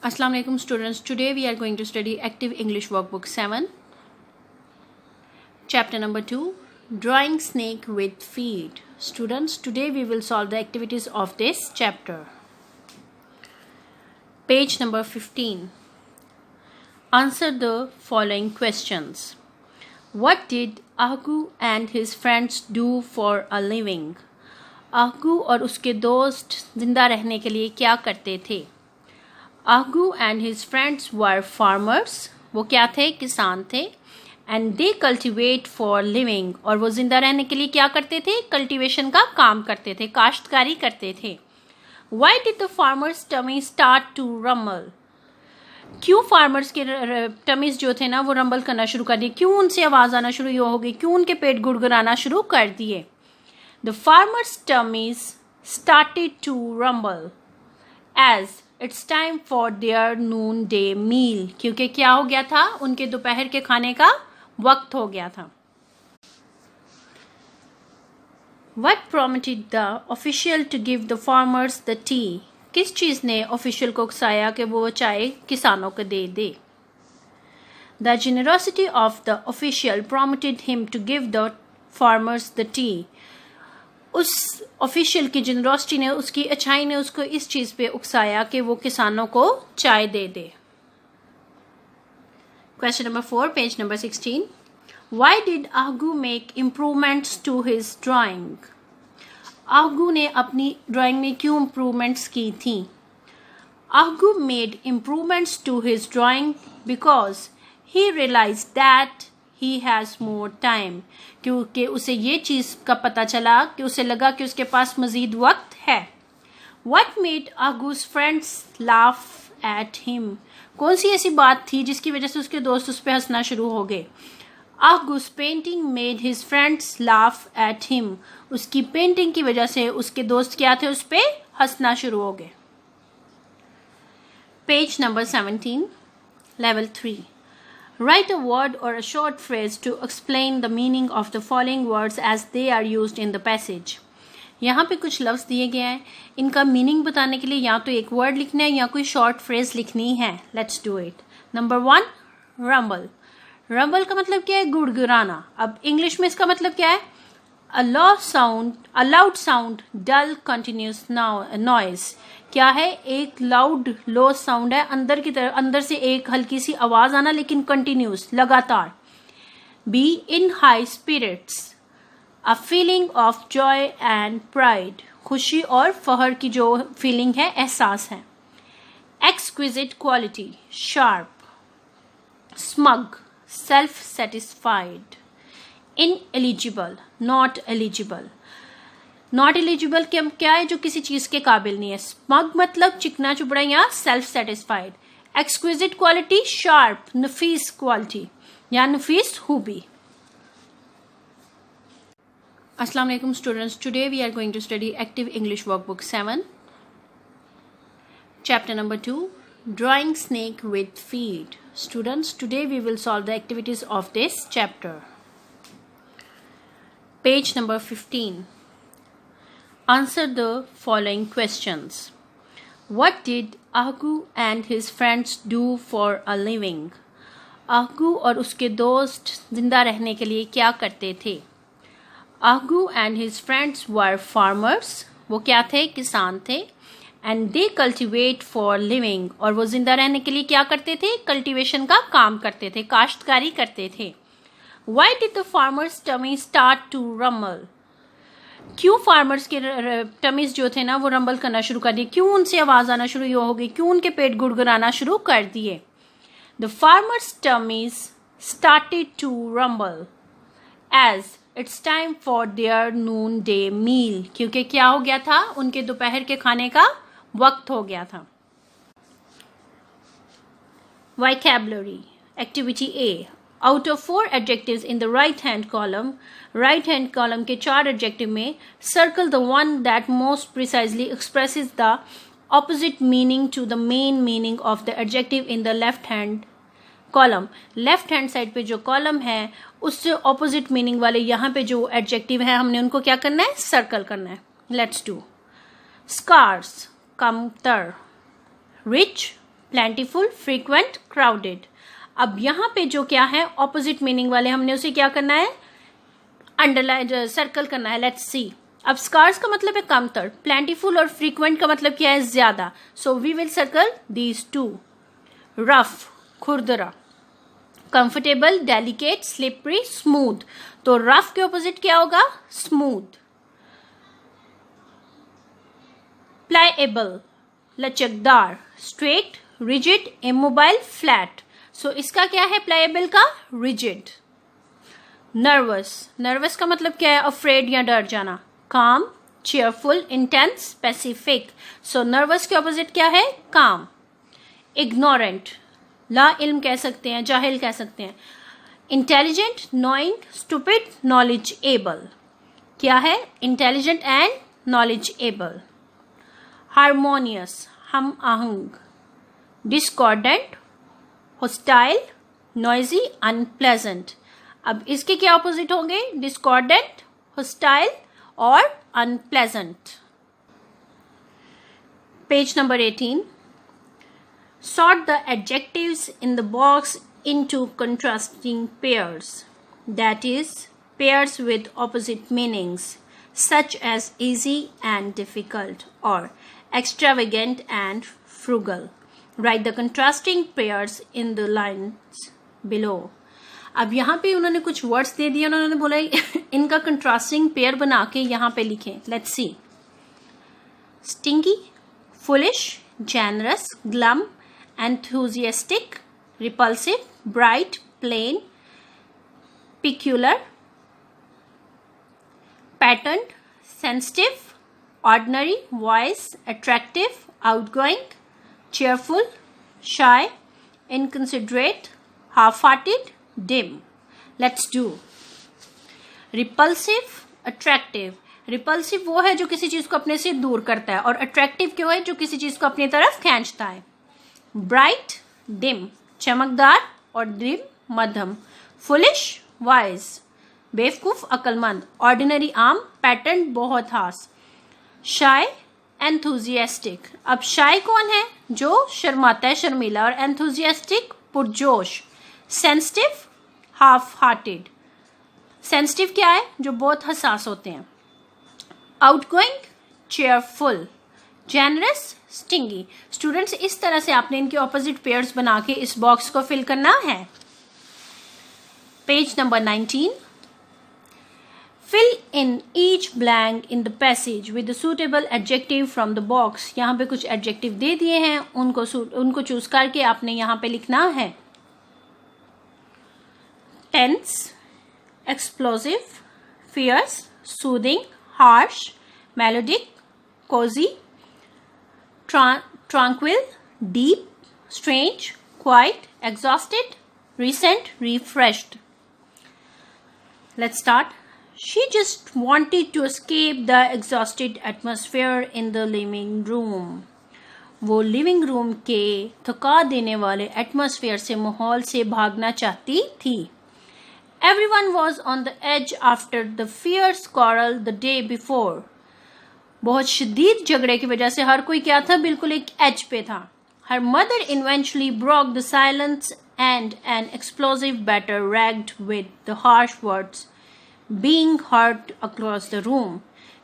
Assalamu alaikum students. Today we are going to study Active English Workbook 7. Chapter number 2, Drawing Snake with Feet. Students, today we will solve the activities of this chapter. Page number 15. Answer the following questions. What did Agu and his friends do for a living? Agu और उसके दोस्त जिंदा रहने के लिए क्या करते थे? Agu and his friends were farmers. वो क्या थे? किसान थे. And they cultivate for living. और वो जिंदा रहने के लिए क्या करते थे? कल्टीवेशन का काम करते थे, काश्तकारी करते थे. Why did the farmers' tummy start to rumble? क्यों फार्मर्स के टमीज जो थे ना वो रंबल करना शुरू कर दिए? क्यों उनसे आवाज आना शुरू हो गई? क्यों उनके पेट गुड़गुड़ाना शुरू कर दिए? The farmers' tummies started to rumble as it's time for their noonday meal. क्योंकि क्या हो गया था? उनके दोपहर के खाने का वक्त हो गया था. What prompted the official to give the farmers the tea? किस चीज ने ऑफिशियल को उकसाया कि वो चाय किसानों को दे दे? The generosity of the official prompted him to give the farmers the tea. उस ऑफिशियल की जनरोसिटी ने, उसकी अच्छाई ने उसको इस चीज पे उकसाया कि वो किसानों को चाय दे दे. Question number 4, page number 16. Why did Agu make improvements to his drawing? आगू ने अपनी ड्राइंग में क्यों इम्प्रूवमेंट्स की थी? Agu made improvements to his drawing because he realize that he has more time. क्योंकि उसे ये चीज़ का पता चला कि उसे लगा कि उसके पास मज़ीद वक्त है. What made Agu's friends laugh at him? कौन सी ऐसी बात थी जिसकी वजह से उसके दोस्त उस पर हंसना शुरू हो गए? Agu's painting made his friends laugh at him. उसकी पेंटिंग की वजह से उसके दोस्त क्या थे? उस पे हंसना शुरू हो गए. Page number 17, level 3. Write a word or a short phrase to explain the meaning of the following words as they are used in the passage. यहाँ पे कुछ लफ्ज़ दिए गए हैं. इनका मीनिंग बताने के लिए या तो एक वर्ड लिखना है या कोई शॉर्ट फ्रेज लिखनी है. Let's do it. Number 1, rumble. Rumble का मतलब क्या है? गुड़गुड़ाना. अब इंग्लिश में इसका मतलब क्या है? A loud sound, dull continuous noise. क्या है? एक लाउड लो साउंड है, अंदर से एक हल्की सी आवाज आना, लेकिन कंटिन्यूस, लगातार. Be in high spirits. A feeling of joy and pride. खुशी और फहर की जो फीलिंग है, एहसास है. Exquisite quality, sharp. Smug, self-satisfied. Ineligible, not eligible. Not eligible क्या है? जो किसी चीज के काबिल नहीं है. Smug मतलब चिकना चुपड़ा या self-satisfied. Exquisite quality, sharp, नफीस quality या नफीस खूबी. Assalamu alaikum students. Today we are going to study Active English Workbook 7. Chapter number 2, Drawing Snake with Feet. Students, today we will solve the activities of this chapter. Page number 15. Answer the following questions. What did Agu and his friends do for a living? Agu और उसके दोस्त जिंदा रहने के लिए क्या करते थे? Agu and his friends were farmers. वो क्या थे? किसान थे. And they cultivate for living. और वो जिंदा रहने के लिए क्या करते थे? कल्टीवेशन का काम करते थे, काश्तकारी करते थे. Why did the farmers' tummy start to rumble? क्यों फार्मर्स के टमीज जो थे ना वो रंबल करना शुरू कर दिए? क्यों उनसे आवाज आना शुरू हो गई? क्यों उनके पेट गुड़गुड़ाना शुरू कर दिए? The farmers' tummies started to rumble as it's time for their noonday meal. क्योंकि क्या हो गया था? उनके दोपहर के खाने का वक्त हो गया था. Vocabulary. Activity A. Out of 4 adjectives in the right hand column के 4 adjective में circle the one that most precisely expresses the opposite meaning to the main meaning of the adjective in the left hand column. Left hand side पे जो column है उससे opposite meaning वाले यहाँ पे जो एडजेक्टिव है हमने उनको क्या करना है? सर्कल करना है. Let's do. स्कार्स, कमतर. Rich, plentiful, frequent, crowded. अब यहाँ पे जो क्या है ऑपोजिट मीनिंग वाले, हमने उसे क्या करना है, अंडरलाइन, सर्कल करना है। Let's see. अब स्कार्स का मतलब है कमतर, प्लेंटीफुल और फ्रीक्वेंट का मतलब क्या है, ज्यादा। So we will circle these two. Rough, खुरदरा। Comfortable, delicate, slippery, smooth. तो रफ के ऑपोजिट क्या होगा, स्मूथ। प्लाएबल, लचकदार। Straight, rigid, immobile, flat. So इसका क्या है प्लाएबल का, रिजिड। नर्वस, नर्वस का मतलब क्या है, अफ्रेड या डर जाना। काम, cheerful, intense, specific. So nervous के ऑपोजिट क्या है, काम। इग्नोरेंट, ला इल्म कह सकते हैं, जाहिल कह सकते हैं। Intelligent, knowing, stupid, knowledgeable. क्या है, intelligent and knowledgeable. Harmonious, हम आहंग। Discordant, hostile, noisy, unpleasant. अब इसके क्या ऑपोजिट होंगे, डिस्कॉर्डेंट, हॉस्टाइल और unpleasant. Page number 18। Sort the adjectives in the box into contrasting pairs, that is, pairs with opposite meanings, such as easy and difficult or extravagant and frugal. Write the contrasting pairs in the lines below. अब यहाँ पे उन्होंने कुछ words दे दिए, उन्होंने बोला इनका contrasting pair बना के यहाँ पे लिखें। Let's see. Stingy, foolish, generous, glum, enthusiastic, repulsive, bright, plain, peculiar, patterned, sensitive, ordinary, wise, attractive, outgoing, cheerful, shy, inconsiderate, half-hearted, dim. Let's do. Repulsive, attractive. Repulsive वो है जो किसी चीज को अपने से दूर करता है, और attractive क्यों है, जो किसी चीज को अपनी तरफ खींचता है। ब्राइट, डिम, चमकदार, और डिम, मध्यम। फुलिश, वाइज, बेवकूफ, अकलमंद। ऑर्डिनरी, आम। पैटर्न, बहुत खास। Shy, enthusiastic. अब शाय कौन है, जो शर्माता है, शर्मीला, और एंथुजियास्टिक, पुरजोश। Sensitive, half hearted. सेंसिटिव क्या है, जो बहुत हसास होते हैं। Outgoing, cheerful. Generous, stingy. Students, इस तरह से आपने इनके ऑपोजिट पेयर्स बना के इस बॉक्स को फिल करना है। Page number 19। Fill in each blank in the passage with the suitable adjective from the box. यहाँ पे कुछ एडजेक्टिव दे दिए हैं, उनको चूज करके आपने यहाँ पे लिखना है। Tense, explosive, fierce, soothing, harsh, melodic, cosy, tranquil, deep, strange, quiet, exhausted, recent, refreshed. Let's start. She just wanted to escape the exhausted atmosphere in the living room. वो लिविंग रूम के थका देने वाले एटमॉस्फेयर से, माहौल से भागना चाहती थी। Everyone was on the edge after the fierce quarrel the day before. बहुत शदीद झगड़े की वजह से हर कोई क्या था, बिल्कुल एक एज पे था। Her mother eventually broke the silence and an explosive battle ragged with the harsh words being heard across the room.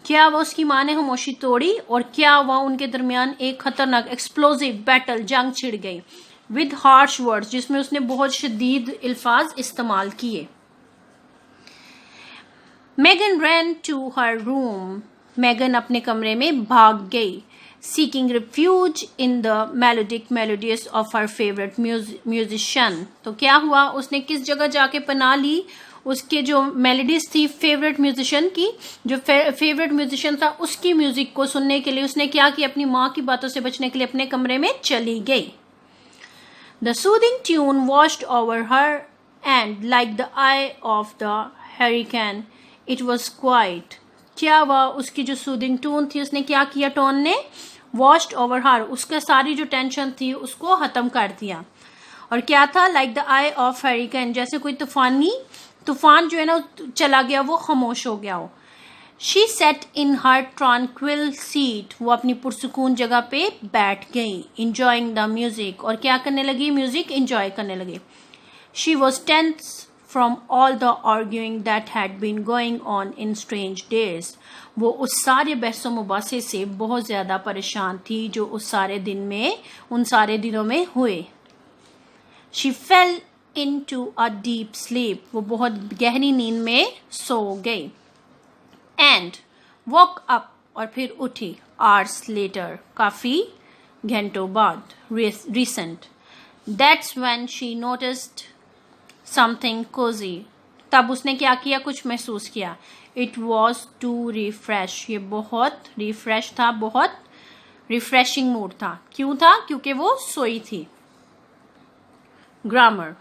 क्या वो उसकी माँ ने खामोशी तोड़ी, और क्या वह उनके दरमियान एक खतरनाक एक्सप्लोसिव बैटल, जंग छिड़ गई, with harsh words, जिसमें उसने बहुत शदीद अल्फाज इस्तेमाल किए। Megan ran to her room. Megan अपने कमरे में भाग गई। Seeking refuge in the melodic melodious of her favourite musician. तो क्या हुआ, उसने किस जगह जाके पनाह ली, उसके जो मेलोडीज थी फेवरेट म्यूजिशियन की, जो फेवरेट म्यूजिशियन था उसकी म्यूजिक को सुनने के लिए उसने क्या किया, अपनी माँ की बातों से बचने के लिए अपने कमरे में चली गई। The soothing tune washed over her and like the I of the hurricane it was quite. क्या हुआ, उसकी जो सूदिंग टून थी उसने क्या किया, टोन ने वॉश्ड ओवर हर, उसका सारी जो टेंशन थी उसको खत्म कर दिया। और क्या था, like the I of hurricane, जैसे कोई तूफान जो है ना चला गया, वो खामोश हो गया हो। She sat in her tranquil seat, वो अपनी पुरसुकून जगह पे बैठ गई. इंजॉइंग द म्यूजिक, और क्या करने लगी, म्यूजिक इंजॉय करने लगी. She was tense from all the arguing that had been going on in strange days. वो उस सारे बहस मुबासे से बहुत ज़्यादा परेशान थी जो उस सारे दिनों में हुए. She fell into a deep sleep. वो बहुत गहरी नींद में सो गई. And woke up, और फिर उठी. Hours later, काफ़ी घंटों बाद. Recent. That's when she noticed something cozy. तब उसने क्या किया, कुछ महसूस किया. It was too refresh. ये बहुत रिफ्रेश था, बहुत रिफ्रेशिंग मूड था. क्यों था, क्योंकि वो सोई थी. Grammar.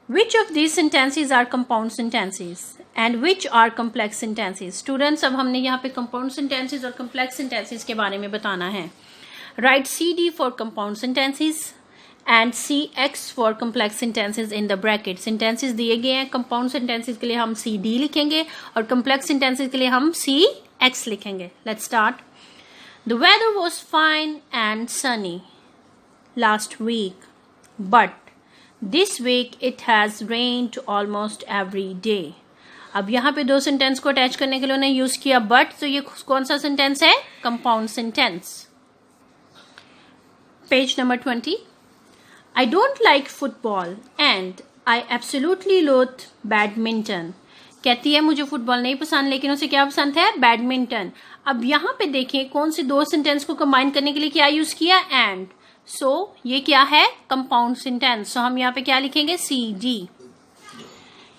Which of these sentences are compound sentences and which are complex sentences? Students, अब हमने यहाँ पे compound sentences और complex sentences के बारे में बताना है. Write CD for compound sentences and CX for complex sentences in the bracket. Sentences दिए गए हैं. compound sentences के लिए हम CD लिखेंगे और complex sentences के लिए हम CX लिखेंगे. Let's start. The weather was fine and sunny last week, but this week it has rained almost every day. अब यहाँ पे दो सेंटेंस को अटैच करने के लिए उन्हें यूज किया but, तो ये कौन सा सेंटेंस है, compound sentence. Page number 20. I don't like football and I absolutely loathe badminton. कहती है मुझे फुटबॉल नहीं पसंद लेकिन उसे क्या पसंद है, बैडमिंटन. अब यहाँ पे देखें कौन से दो सेंटेंस को कंबाइन करने के लिए क्या यूज किया, एंड. सो ये क्या है, कंपाउंड सेंटेंस. सो हम यहाँ पे क्या लिखेंगे, CD.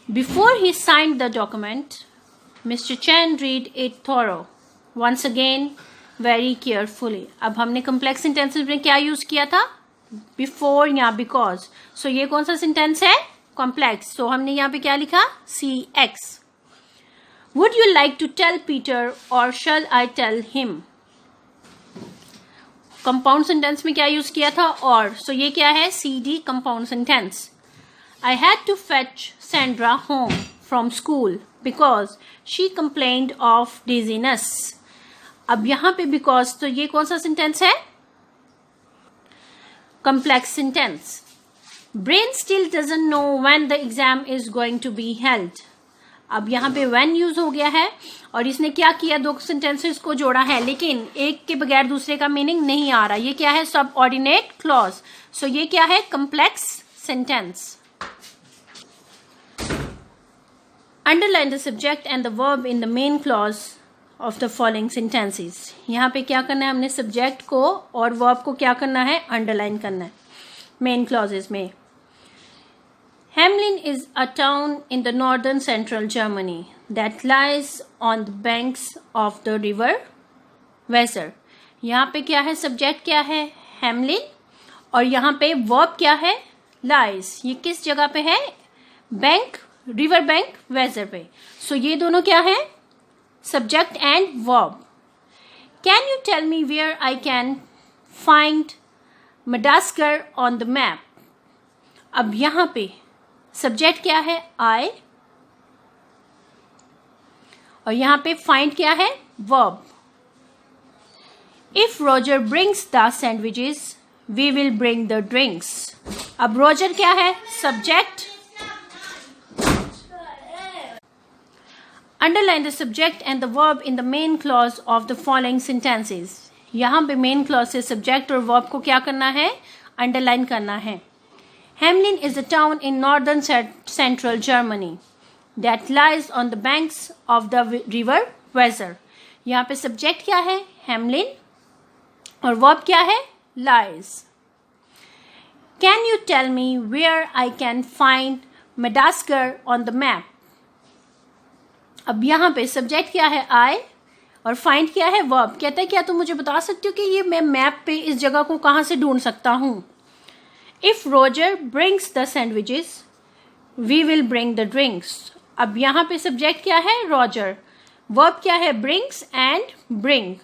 Before he signed the document, Mr. Chen read it thorough once again very carefully. अब हमने कम्प्लेक्स सेंटेंसेस में क्या यूज किया था, बिफोर या बिकॉज. सो ये कौन सा सेंटेंस है, कॉम्प्लेक्स. सो हमने यहाँ पे क्या लिखा, CX. Would you like to tell Peter और shall I tell him. Compound sentence में क्या यूज किया था, और. सो ये क्या है, CD, compound sentence. I had to fetch Sandra home from school because she complained of dizziness. अब यहाँ पे बिकॉज, तो ये कौन सा सेंटेंस है, complex sentence. Brain still doesn't know when the exam is going to be held. अब यहाँ पे when यूज हो गया है और इसने क्या किया, दो सेंटेंसेस को जोड़ा है लेकिन एक के बगैर दूसरे का मीनिंग नहीं आ रहा. ये क्या है, सबऑर्डिनेट क्लॉज. सो ये क्या है, complex sentence. Underline the subject and the verb in the main clause of the following sentences. यहाँ पे क्या करना है, हमने सब्जेक्ट को और वर्ब को क्या करना है, अंडरलाइन करना है मेन क्लॉजेस में. Hamelin is a town in the northern central Germany that lies on the banks of the river Weser. यहाँ पे क्या है, सब्जेक्ट क्या है, Hamelin, और यहाँ पे वर्ब क्या है, lies. ये किस जगह पे है, बैंक, रिवर बैंक, वेजर पे. सो ये दोनों क्या है, subject and verb. Can you tell me where I can find Madagascar on the map? अब यहाँ पे subject क्या है, I, और यहाँ पे find क्या है, verb. If Roger brings the sandwiches, we will bring the drinks. अब Roger क्या है, subject. Underline the subject and the verb in the main clause of the following sentences. यहाँ पे main clause से subject और verb को क्या करना है, underline करना है. Hamelin is a town in northern central Germany that lies on the banks of the river Weser. यहाँ पे subject क्या है, Hamelin, और verb क्या है, lies. Can you tell me where I can find Madagascar on the map? अब यहाँ पे सब्जेक्ट क्या है, I, और फाइंड क्या है, वर्ब. कहता है क्या तुम मुझे बता सकते हो कि ये मैं मैप पे इस जगह को कहाँ से ढूंढ सकता हूँ. If Roger brings the sandwiches we will bring the drinks. अब यहाँ पे सब्जेक्ट क्या है, रोजर, वर्ब क्या है, brings and bring.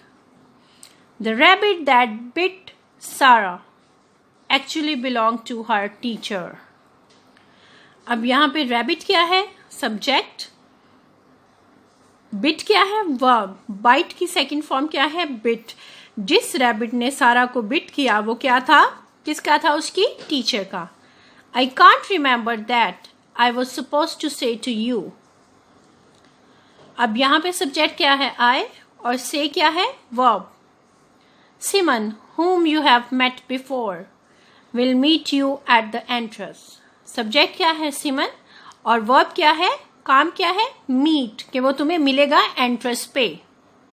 The rabbit that bit Sara actually belong to her teacher. अब यहाँ पे रैबिट क्या है, सब्जेक्ट, बिट क्या है? वर्ब। बाइट की सेकंड फॉर्म क्या है? बिट। जिस रैबिट ने सारा को बिट किया वो क्या था? किसका था? उसकी टीचर का। I can't remember that I was suppose to say to you. अब यहां पे सब्जेक्ट क्या है? आई, और से क्या है? Verb. सिमन whom you have met before will meet you at the entrance। Subject क्या है? सिमन, और वर्ब क्या है? काम क्या है? मीट, कि वो तुम्हें मिलेगा एंट्रेंस पे।